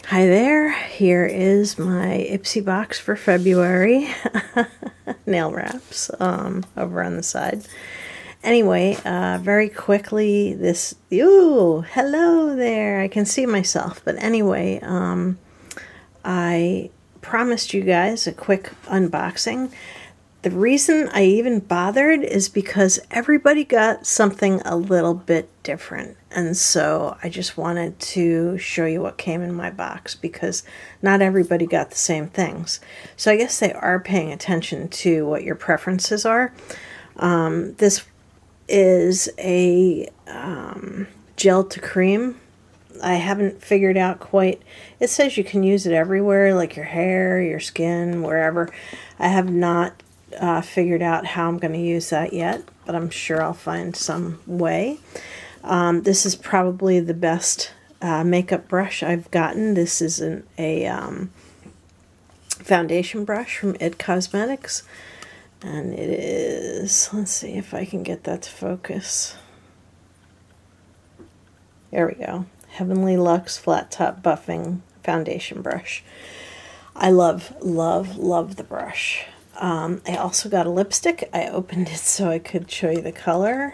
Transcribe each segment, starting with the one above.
Hi there, here is my Ipsy box for February. Nail wraps over on the side. Anyway, very quickly, ooh, hello there, I can see myself. But anyway, I promised you guys a quick unboxing. The reason I even bothered is because everybody got something a little bit different. And so I just wanted to show you what came in my box because not everybody got the same things. So I guess they are paying attention to what your preferences are. This is a gel to cream. I haven't figured out quite. It says you can use it everywhere, like your hair, your skin, wherever. I have not figured out how I'm going to use that yet, but I'm sure I'll find some way. This is probably the best makeup brush I've gotten. This is a foundation brush from It Cosmetics, and it is, let's see if I can get that to focus. There we go. Heavenly Luxe Flat Top Buffing Foundation Brush. I love, love, love the brush. I also got a lipstick. I opened it so I could show you the color.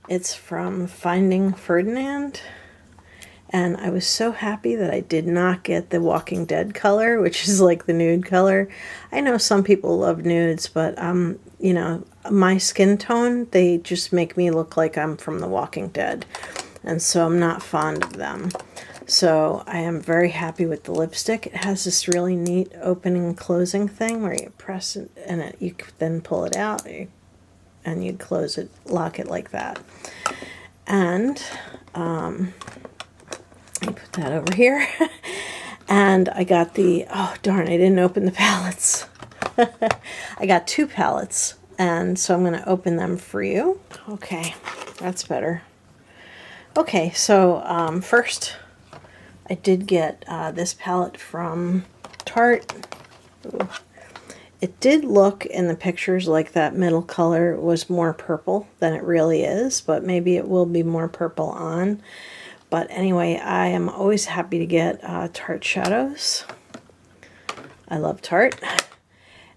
It's from Finding Ferdinand. And I was so happy that I did not get the Walking Dead color, which is like the nude color. I know some people love nudes, but you know, my skin tone, they just make me look like I'm from The Walking Dead. And so I'm not fond of them. So I am very happy with the lipstick. It has this really neat opening and closing thing where you press it and you then pull it out and you close it, lock it like that. And I put that over here. And I got oh darn, I didn't open the palettes. I got 2 palettes, and so I'm going to open them for you. Okay, that's better. Okay, so first I did get this palette from Tarte. Ooh. It did look in the pictures like that middle color was more purple than it really is, but maybe it will be more purple on. But anyway, I am always happy to get Tarte shadows. I love Tarte.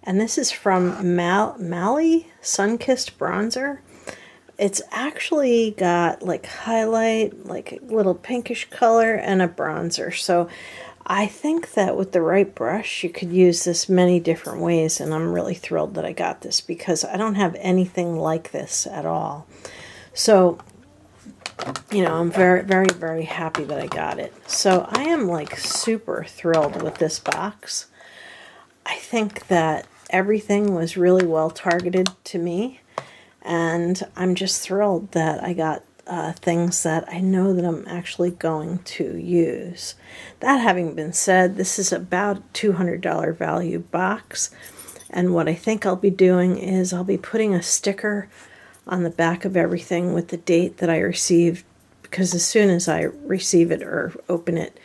And this is from Mally Sunkissed Bronzer. It's actually got like highlight, like a little pinkish color, and a bronzer. So I think that with the right brush, you could use this many different ways, and I'm really thrilled that I got this because I don't have anything like this at all. So, you know, I'm very, very, very happy that I got it. So I am like super thrilled with this box. I think that everything was really well targeted to me. And I'm just thrilled that I got things that I know that I'm actually going to use. That having been said, this is about a $200 value box. And what I think I'll be doing is I'll be putting a sticker on the back of everything with the date that I received. Because as soon as I receive it or open it,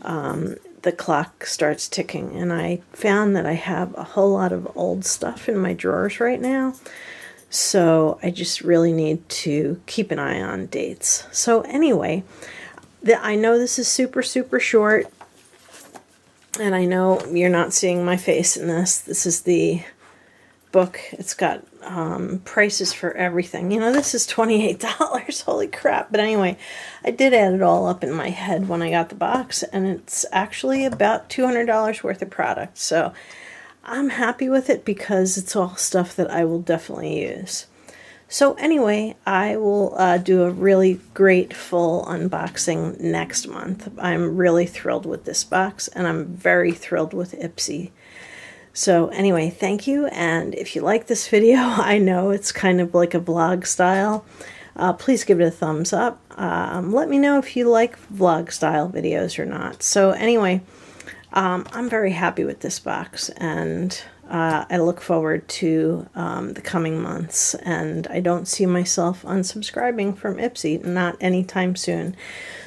the clock starts ticking. And I found that I have a whole lot of old stuff in my drawers right now. So I just really need to keep an eye on dates. So anyway, I know this is super, super short. And I know you're not seeing my face in this. This is the book. It's got prices for everything. You know, this is $28. Holy crap. But anyway, I did add it all up in my head when I got the box. And it's actually about $200 worth of product. So I'm happy with it because it's all stuff that I will definitely use. So anyway, I will do a really great full unboxing next month. I'm really thrilled with this box, and I'm very thrilled with Ipsy. So anyway, thank you, and if you like this video, I know it's kind of like a vlog style. Please give it a thumbs up. Let me know if you like vlog style videos or not. So anyway, I'm very happy with this box, and I look forward to the coming months, and I don't see myself unsubscribing from Ipsy, not anytime soon.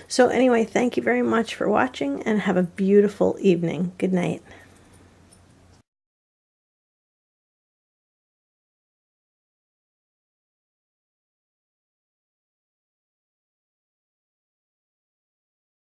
So anyway, thank you very much for watching, and have a beautiful evening. Good night.